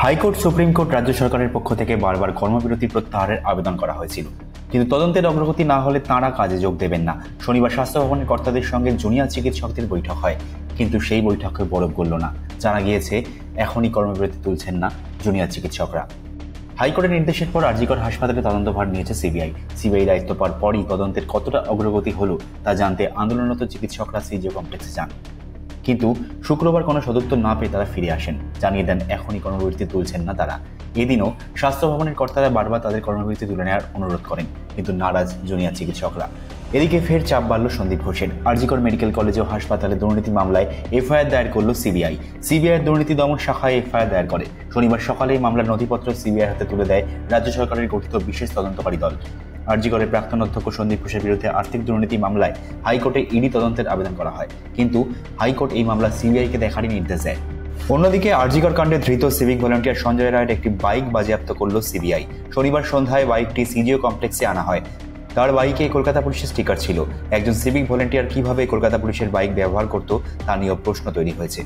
High court, supreme court, রাজ্য সরকারের পক্ষ থেকে বারবার কর্মবিরতি প্রত্যাহারের আবেদন করা হয়েছিল, কিন্তু তদন্তের অগ্রগতি না হলে তাঁরা কাজে যোগ দেবেন না। শনিবার স্বাস্থ্য ভবনের কর্তাদের সঙ্গে জুনিয়র চিকিৎসকদের বৈঠক হয়, কিন্তু সেই বৈঠকে বরফ গলল না। জানা গিয়েছে এখনই কর্মবিরতি তুলছেন না জুনিয়র চিকিৎসকরা। হাইকোর্টের নির্দেশের পর আরজিকর হাসপাতালে তদন্তভার নিয়েছে সিবিআই দায়িত্ব পাওয়ার পরই তদন্তের কতটা অগ্রগতি হলো তা জানতে আন্দোলনরত চিকিৎসকরা সিজিও কমপ্লেক্সে যান, কিন্তু শুক্রবার কোনো সদুত্তর না পেয়ে তারা ফিরে আসেন। জানিয়ে দেন এখনই কর্মবিরতি তুলছেন না তারা। এদিনও স্বাস্থ্য ভবনের কর্তারা বারবার তাদের কর্মবিরতি তুলে নেওয়ার অনুরোধ করেন, কিন্তু নারাজ জুনিয়র চিকিৎসকরা। এদিকে ফের চাপ বাড়ল সন্দীপ ঘোষের। আরজিকর মেডিকেল কলেজ ও হাসপাতালে দুর্নীতি মামলায় এফআইআর দায়ের করল সিবিআই দুর্নীতি দমন শাখায় এফআইআর দায়ের করে। শনিবার সকালে এই মামলার নথিপত্র সিবিআই হাতে তুলে দেয় রাজ্য সরকারের গঠিত বিশেষ তদন্তকারী দল। আরজিকরের প্রাক্তন অধ্যক্ষ সন্দীপ ঘোষের বিরুদ্ধে আর্থিক দুর্নীতি মামলায় হাইকোর্টে ইডি তদন্তের আবেদন করা হয়, কিন্তু হাইকোর্ট এই মামলা সিবিআইকে দেখারই নির্দেশ দেয়। অন্যদিকে আরজিকর কাণ্ডে ধৃত সিভিক ভলান্টিয়ার সঞ্জয় রায়ের একটি বাইক বাজেয়াপ্ত করল সিবিআই। শনিবার সন্ধ্যায় বাইকটি সিজিও কমপ্লেক্সে আনা হয়। তার বাইকে কলকাতা পুলিশের স্টিকার ছিল। একজন সিভিক ভলান্টিয়ার কিভাবে কলকাতা পুলিশের বাইক ব্যবহার করত তা নিয়েও প্রশ্ন তৈরি হয়েছে।